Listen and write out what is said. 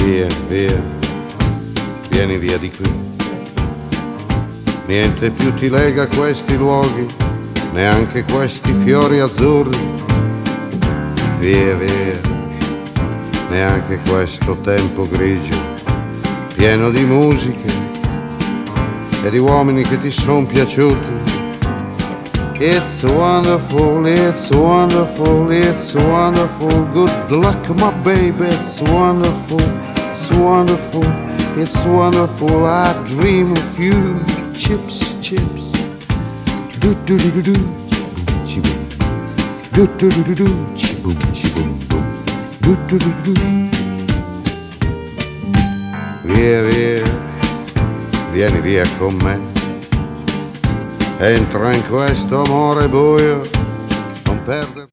Via, via, vieni via di qui. Niente più ti lega a questi luoghi, neanche questi fiori azzurri. Via, via, neanche questo tempo grigio, pieno di musiche e di uomini che ti son piaciuti. It's wonderful, it's wonderful, it's wonderful. Good luck, my baby, it's wonderful, it's wonderful, it's wonderful. I dream of you, chips, chips. Do do do do do, chi-boom, do do do do do, chi-boom, chi-boom, boom, do do do do do. Via, via, vieni via con me. Entra in questo amore buio, non perdere.